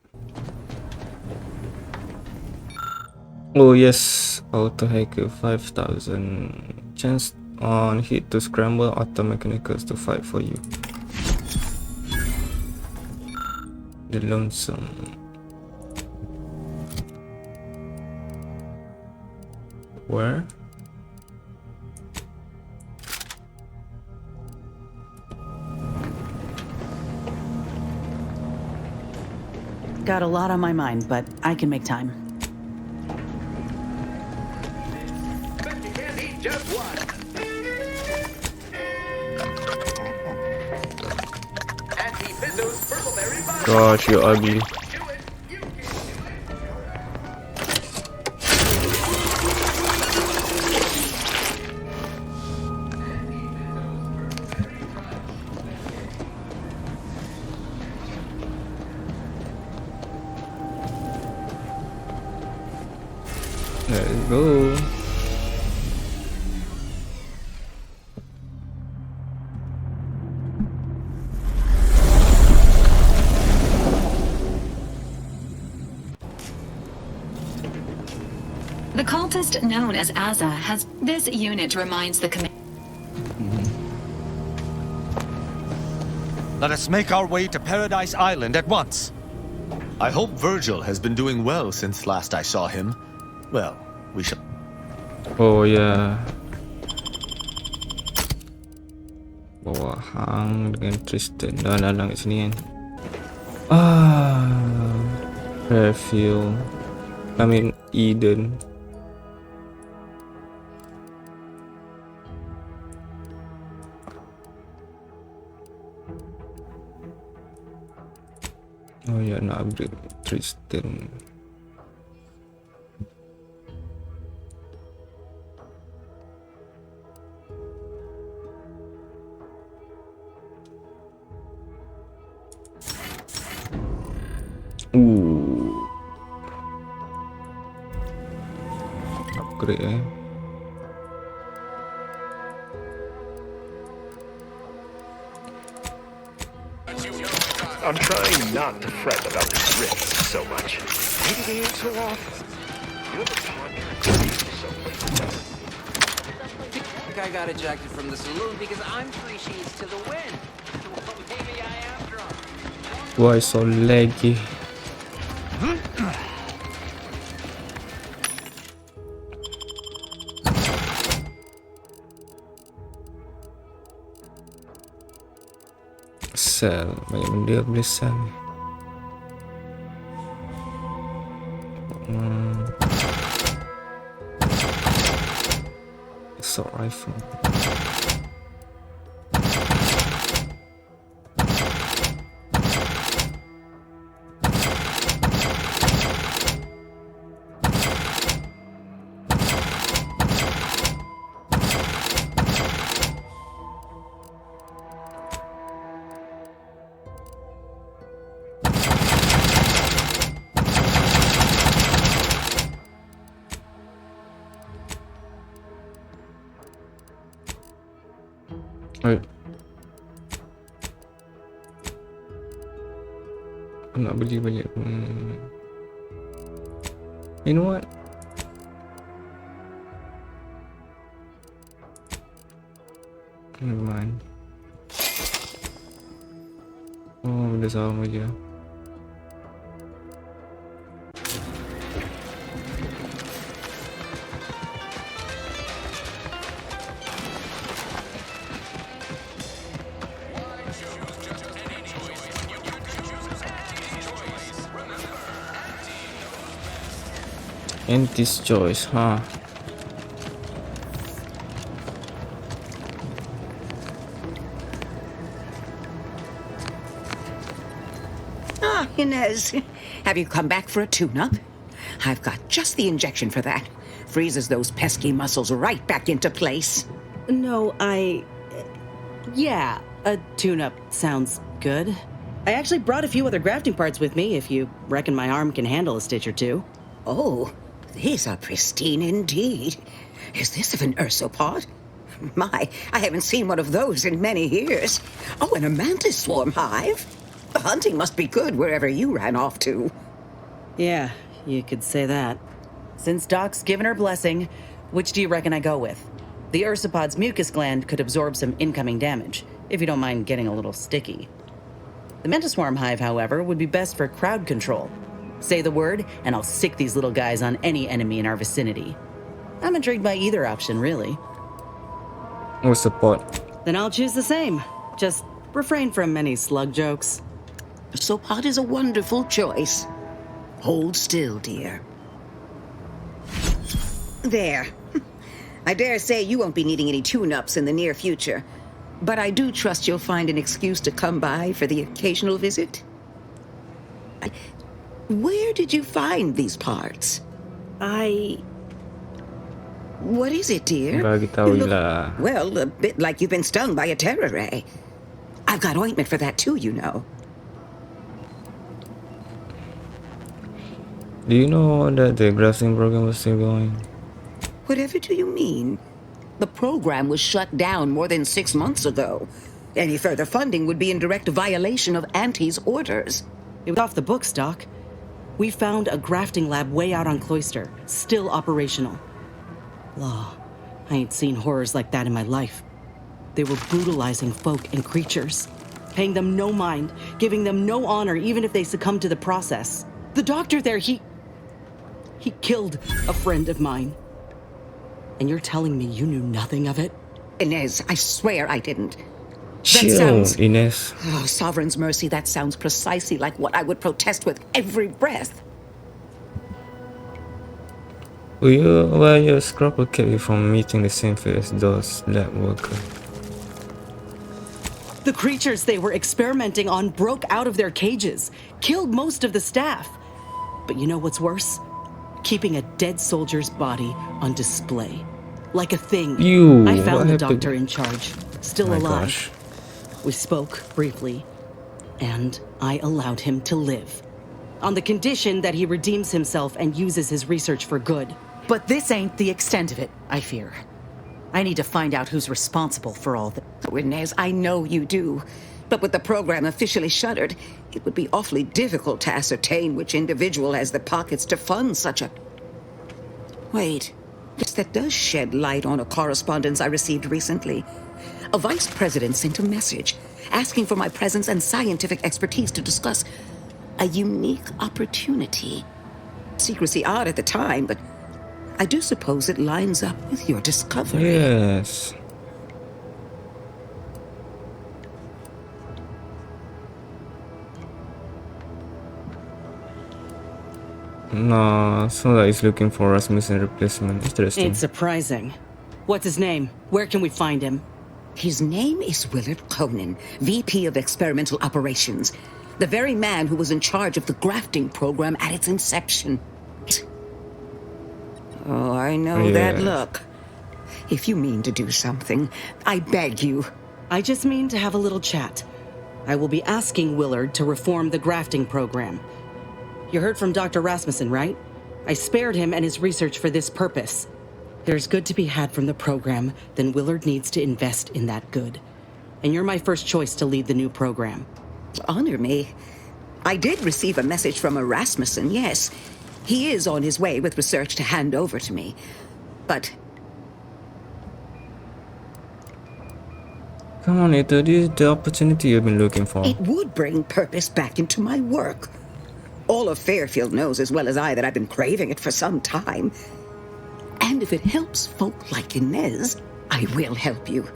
Oh yes, auto hacker 5000 chance on hit to scramble auto mechanicals to fight for you. The lonesome. Where? Got a lot on my mind, but I can make time. Gosh, you're ugly. Let's go. The cultist known as Aza has... This unit reminds the command... Let us make our way to Paradise Island at once. I hope Virgil has been doing well since last I saw him. Well, we shall... Oh yeah. Bawa hang dengan Tristan. Dah lang kat sini kan. Fairfield. I mean Eden. Oh ya, nak upgrade Tristan. Upgrade I'm trying not to fret about the risks so much. Maybe they ain't so off. You ever ponder so much? I think I got ejected from the saloon because I'm 3 sheets to the wind. Well, maybe I am drunk. Why so laggy? Sell, banyak benda boleh sell. Assault rifle. Aku nak beli balik. You know what? Never mind. Oh, benda sama je. And this choice, huh? Ah, Inez. Have you come back for a tune-up? I've got just the injection for that. Freezes those pesky muscles right back into place. No, yeah, a tune-up sounds good. I actually brought a few other grafting parts with me, if you reckon my arm can handle a stitch or two. Oh, these are pristine indeed. Is this of an ursopod? My, I haven't seen one of those in many years. Oh, and a mantis swarm hive. The hunting must be good wherever you ran off to. Yeah, you could say that. Since Doc's given her blessing, which do you reckon I go with? The ursopod's mucus gland could absorb some incoming damage, if you don't mind getting a little sticky. The mantis swarm hive, however, would be best for crowd control. Say the word, and I'll sick these little guys on any enemy in our vicinity. I'm intrigued by either option, really. What's the point? Then I'll choose the same. Just refrain from any slug jokes. Ursopod is a wonderful choice. Hold still, dear. There. I dare say you won't be needing any tune-ups in the near future. But I do trust you'll find an excuse to come by for the occasional visit. Where did you find these parts? What is it, dear? Bagi tahu You look, lah. well, a bit like you've been stung by a terror ray. I've got ointment for that too, you know. Do you know that the grafting program was still going? Whatever do you mean? The program was shut down more than 6 months ago. Any further funding would be in direct violation of Auntie's orders. It was off the books, Doc. We found a grafting lab way out on Cloister, still operational. Law, I ain't seen horrors like that in my life. They were brutalizing folk and creatures, paying them no mind, giving them no honor even if they succumbed to the process. The doctor there, he killed a friend of mine. And you're telling me you knew nothing of it? Inez, I swear I didn't. Chill, Inez. Oh, Sovereign's mercy, that sounds precisely like what I would protest with every breath. Will your scrapper keep you from meeting the same fate as those lab workers? The creatures they were experimenting on broke out of their cages, killed most of the staff. But you know what's worse? Keeping a dead soldier's body on display. Like a thing. I found the doctor in charge, still alive. Gosh. We spoke briefly, and I allowed him to live. On the condition that he redeems himself and uses his research for good. But this ain't the extent of it, I fear. I need to find out who's responsible for all this. Inez, I know you do. But with the program officially shuttered, it would be awfully difficult to ascertain which individual has the pockets to fund such a... Wait, yes, that does shed light on a correspondence I received recently. A vice president sent a message asking for my presence and scientific expertise to discuss a unique opportunity. Secrecy odd at the time, but I do suppose it lines up with your discovery. Yes. No, so that he's looking for Rasmussen replacement. Interesting. Ain't surprising. What's his name? Where can we find him? His name is Willard Conan, VP of Experimental Operations. The very man who was in charge of the grafting program at its inception. Oh, I know that look. If you mean to do something, I beg you. I just mean to have a little chat. I will be asking Willard to reform the grafting program. You heard from Dr. Rasmussen, right? I spared him and his research for this purpose. There's good to be had from the program, then Willard needs to invest in that good. And you're my first choice to lead the new program. Honor me. I did receive a message from a Rasmussen, yes. He is on his way with research to hand over to me. But... Come on, Ito, this is the opportunity you've been looking for. it would bring purpose back into my work. All of Fairfield knows as well as I that I've been craving it for some time. And if it helps folk like Inez, I will help you.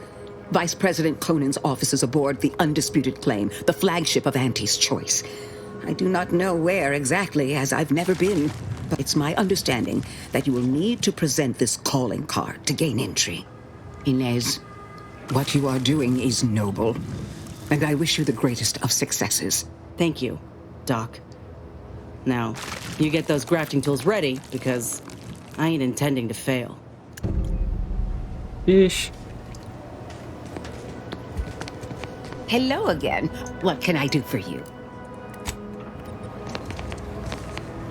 Vice President Conan's office is aboard the Undisputed Claim, the flagship of Auntie's Choice. I do not know where exactly, as I've never been. But it's my understanding that you will need to present this calling card to gain entry. Inez, what you are doing is noble, and I wish you the greatest of successes. Thank you, Doc. Now, you get those grafting tools ready, because I ain't intending to fail. Ish. Hello again. What can I do for you?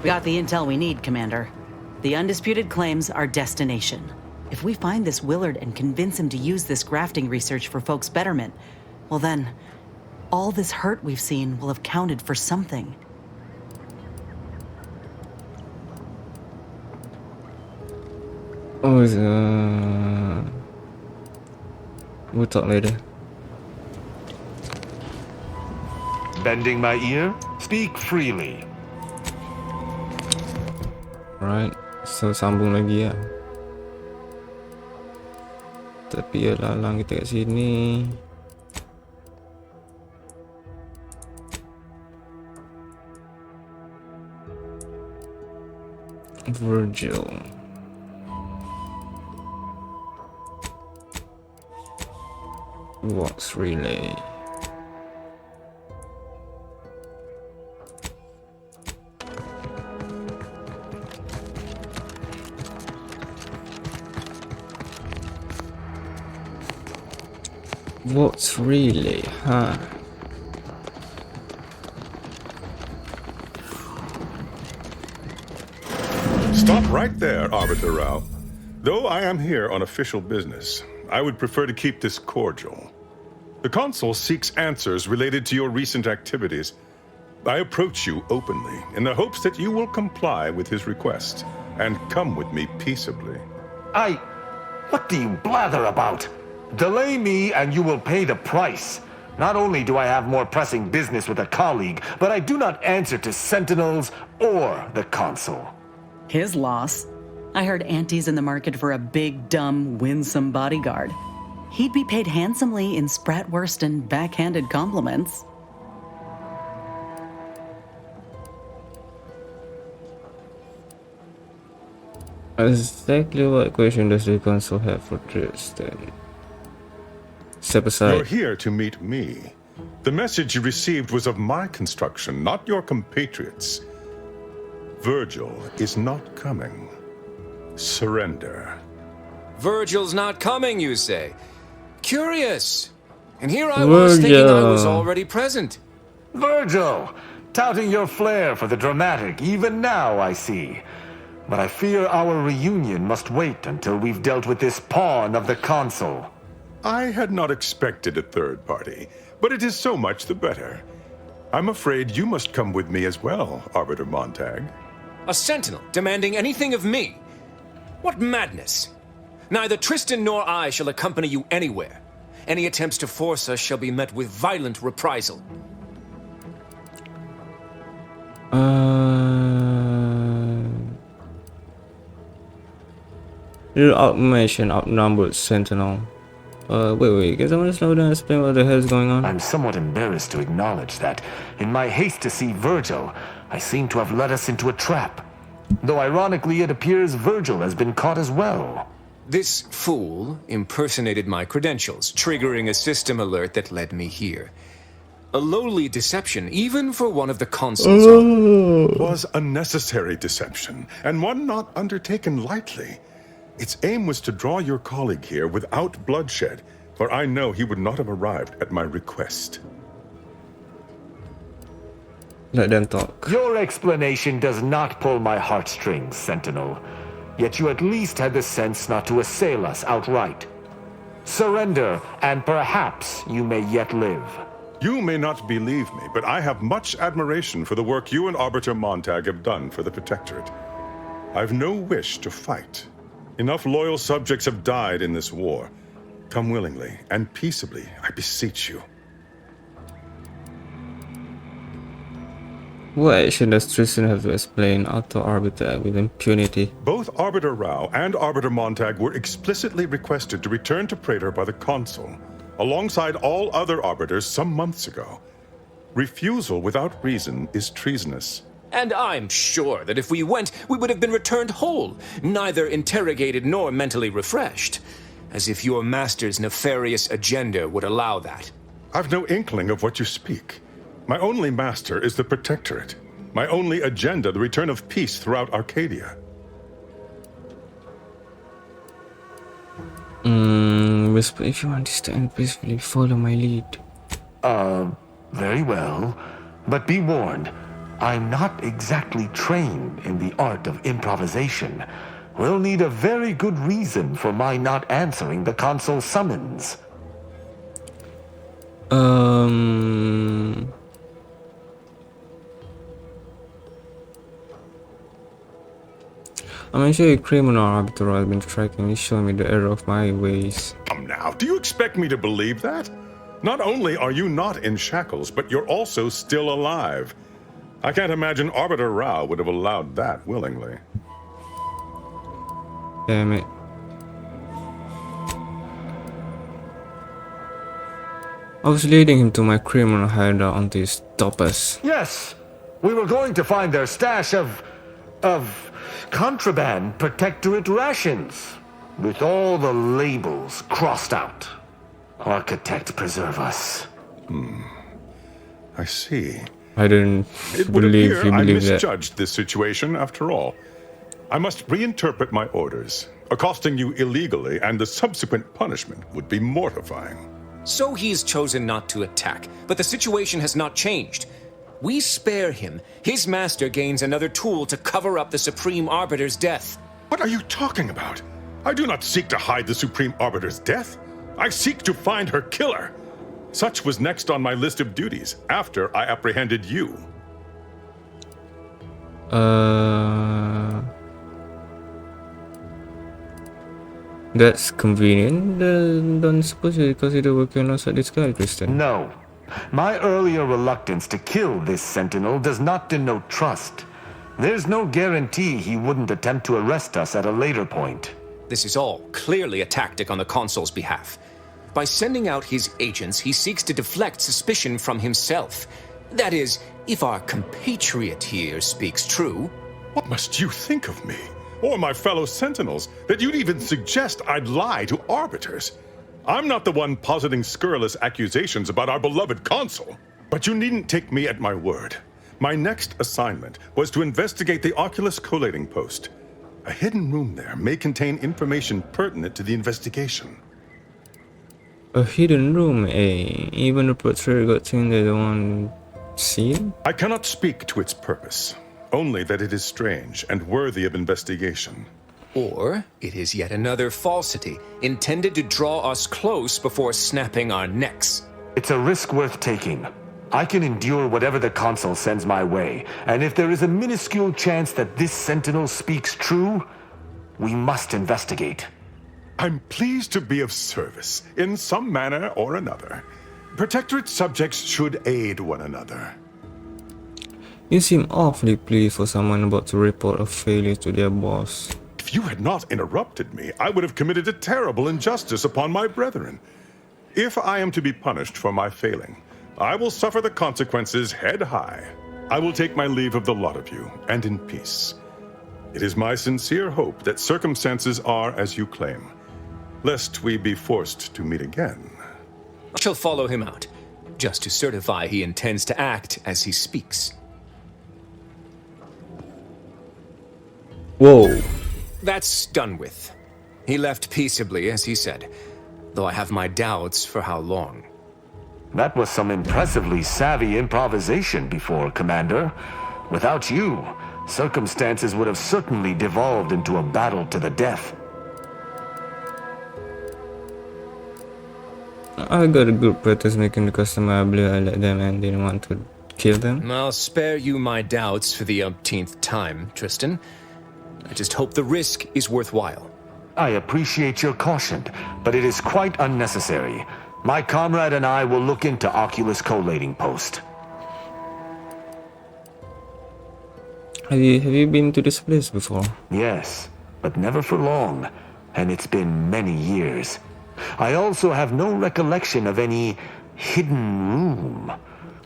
We got the intel we need, Commander. The undisputed claims our destination. If we find this Willard and convince him to use this grafting research for folks' betterment, well then, all this hurt we've seen will have counted for something. Oh, we'll talk later. Bending my ear? Speak freely. Alright, so sambung lagi ya. Tapi ya lalang kita kat sini. Virgil. What's relay? What's relay, huh? Stop right there, Arbiter Rao. Though I am here on official business, I would prefer to keep this cordial. The Consul seeks answers related to your recent activities. I approach you openly in the hopes that you will comply with his request and come with me peaceably. What do you blather about? Delay me and you will pay the price. Not only do I have more pressing business with a colleague, but I do not answer to Sentinels or the Consul. His loss. I heard Auntie's in the market for a big, dumb, winsome bodyguard. He'd be paid handsomely in Spratwurst and backhanded compliments. Exactly what question does the Consul have for Tristan? Step aside. You're here to meet me. The message you received was of my construction, not your compatriots. Virgil is not coming. Surrender. Virgil's not coming, you say? Curious. And here I was thinking I was already present. Virgil! Touting your flair for the dramatic, even now I see. But I fear our reunion must wait until we've dealt with this pawn of the Consul. I had not expected a third party, but it is so much the better. I'm afraid you must come with me as well, Arbiter Montag. A sentinel demanding anything of me? What madness! Neither Tristan nor I shall accompany you anywhere. Any attempts to force us shall be met with violent reprisal. Your automation outnumbered Sentinel. Wait, can someone slow down and explain what the hell is going on? I'm somewhat embarrassed to acknowledge that, in my haste to see Virgil, I seem to have led us into a trap. Though ironically, it appears Virgil has been caught as well. This fool impersonated my credentials, triggering a system alert that led me here. A lowly deception, even for one of the Consul's own. Was a necessary deception, and one not undertaken lightly. Its aim was to draw your colleague here without bloodshed, for I know he would not have arrived at my request. Let them talk. Your explanation does not pull my heartstrings, Sentinel. Yet you at least had the sense not to assail us outright. Surrender, and perhaps you may yet live. You may not believe me, but I have much admiration for the work you and Arbiter Montag have done for the Protectorate. I've no wish to fight. Enough loyal subjects have died in this war. Come willingly and peaceably, I beseech you. What action does Tristan have to explain Auto Arbiter with impunity? Both Arbiter Rao and Arbiter Montag were explicitly requested to return to Praetor by the Consul, alongside all other Arbiters some months ago. Refusal without reason is treasonous. And I'm sure that if we went, we would have been returned whole, neither interrogated nor mentally refreshed. As if your master's nefarious agenda would allow that. I've no inkling of what you speak. My only master is the Protectorate. My only agenda, the return of peace throughout Arcadia. Whisper, if you understand peacefully, follow my lead. Very well. But be warned, I'm not exactly trained in the art of improvisation. We'll need a very good reason for my not answering the consul's summons. I'm sure a criminal arbiter has been tracking me, showing me the error of my ways. Come now, do you expect me to believe that? Not only are you not in shackles, but you're also still alive. I can't imagine Arbiter Rao would have allowed that willingly. Damn it. I was leading him to my criminal hideout until he stopped us. Yes, we were going to find their stash of contraband Protectorate rations, with all the labels crossed out. Architect preserve us. I see. I didn't It would believe appear you I believe that. misjudged this situation after all. I must reinterpret my orders. Accosting you illegally and the subsequent punishment would be mortifying. So he's chosen not to attack, but the situation has not changed. We spare him. His master gains another tool to cover up the Supreme Arbiter's death. What are you talking about? I do not seek to hide the Supreme Arbiter's death. I seek to find her killer. Such was next on my list of duties, after I apprehended you. That's convenient. Don't suppose you consider working alongside this guy, Kristen? No. My earlier reluctance to kill this sentinel does not denote trust. There's no guarantee he wouldn't attempt to arrest us at a later point. This is all clearly a tactic on the consul's behalf. By sending out his agents, he seeks to deflect suspicion from himself. That is, if our compatriot here speaks true. What must you think of me, or my fellow sentinels, that you'd even suggest I'd lie to arbiters? I'm not the one positing scurrilous accusations about our beloved consul. But you needn't take me at my word. My next assignment was to investigate the Oculus collating post. A hidden room there may contain information pertinent to the investigation. A hidden room, eh? Even the portrait got seen they don't see it? I cannot speak to its purpose, only that it is strange and worthy of investigation. Or it is yet another falsity, intended to draw us close before snapping our necks. It's a risk worth taking. I can endure whatever the consul sends my way, and if there is a minuscule chance that this sentinel speaks true, we must investigate. I'm pleased to be of service, in some manner or another. Protectorate subjects should aid one another. You seem awfully pleased for someone about to report a failure to their boss. If you had not interrupted me, I would have committed a terrible injustice upon my brethren. If I am to be punished for my failing, I will suffer the consequences head high. I will take my leave of the lot of you, and in peace. It is my sincere hope that circumstances are as you claim, lest we be forced to meet again. I shall follow him out, just to certify he intends to act as he speaks. Whoa. That's done with. He left peaceably, as he said, though I have my doubts for how long. That was some impressively savvy improvisation before, Commander. Without you, circumstances would have certainly devolved into a battle to the death. I got a good practice making the customer blue. I let them and didn't want to kill them. I'll spare you my doubts for the umpteenth time, Tristan. I just hope the risk is worthwhile. I appreciate your caution, but it is quite unnecessary. My comrade and I will look into Oculus collating post. Have you been to this place before? Yes, but never for long, and it's been many years. I also have no recollection of any hidden room,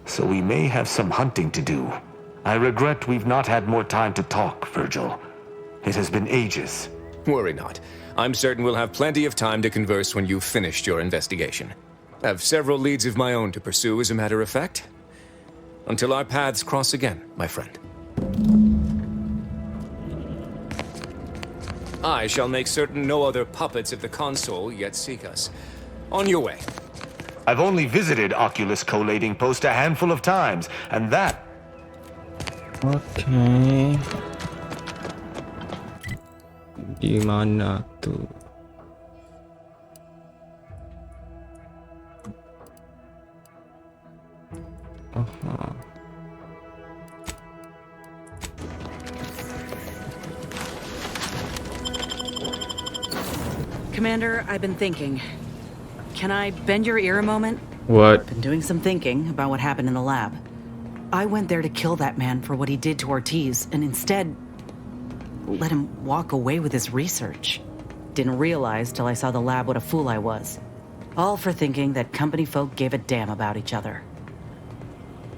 so we may have some hunting to do. I regret we've not had more time to talk, Virgil. It has been ages. Worry not. I'm certain we'll have plenty of time to converse when you've finished your investigation. I have several leads of my own to pursue, as a matter of fact. Until our paths cross again, my friend. I shall make certain no other puppets of the console yet seek us. On your way. I've only visited Oculus collating post a handful of times, and that... Okay. Di mana tuh? Aha. Commander, I've been thinking. Can I bend your ear a moment? What? Been doing some thinking about what happened in the lab. I went there to kill that man for what he did to Ortiz, and instead let him walk away with his research. Didn't realize till I saw the lab what a fool I was. All for thinking that company folk gave a damn about each other.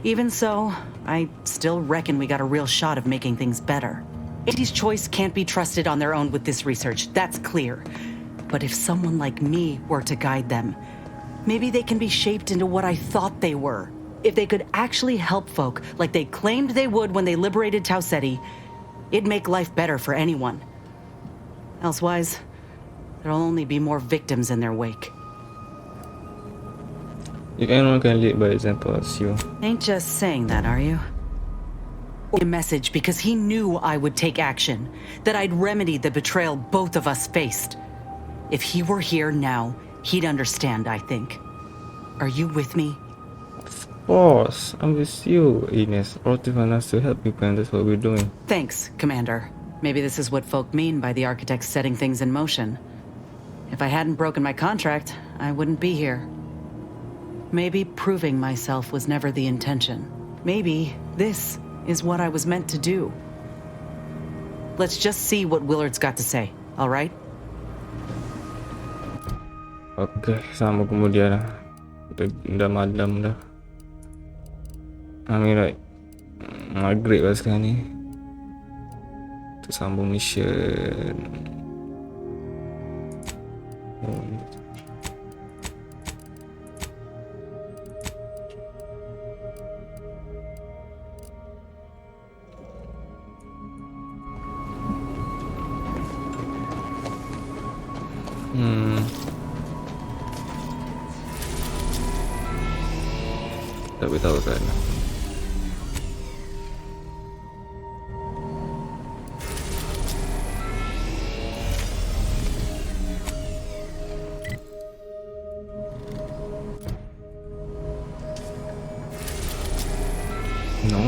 Even so, I still reckon we got a real shot of making things better. Ortiz's choice can't be trusted on their own with this research, that's clear. But if someone like me were to guide them, maybe they can be shaped into what I thought they were. If they could actually help folk like they claimed they would when they liberated Tau Ceti, it'd make life better for anyone. Elsewise, there'll only be more victims in their wake. If anyone can lead by example, it's you. Ain't just saying that, are you? A message because he knew I would take action, that I'd remedy the betrayal both of us faced. If he were here now, he'd understand, I think. Are you with me? Of course, I'm with you, Ines. Ortiz wants us to help you, and that's what we're doing. Thanks, Commander. Maybe this is what folk mean by the architects setting things in motion. If I hadn't broken my contract, I wouldn't be here. Maybe proving myself was never the intention. Maybe this is what I was meant to do. Let's just see what Willard's got to say, all right? Oke, sama kemudian udah malam dah. I mean like maghrib lah sekarang ni. Untuk sambung mission. Tapi tahu kan. No.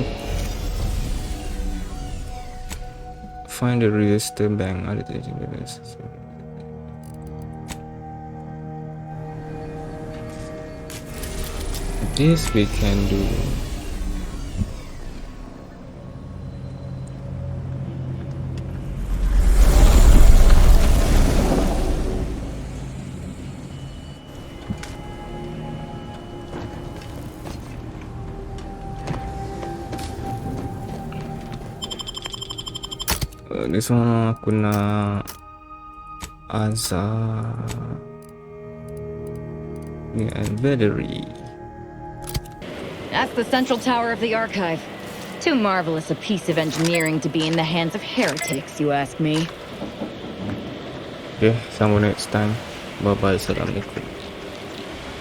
Find the register bank. Ada tak jenis? This we can do. This one aku nak Azar and Valerie. That's the central tower of the archive. Too marvelous a piece of engineering to be in the hands of heretics, you ask me. Okay, see you next time. Bye bye. Assalamualaikum.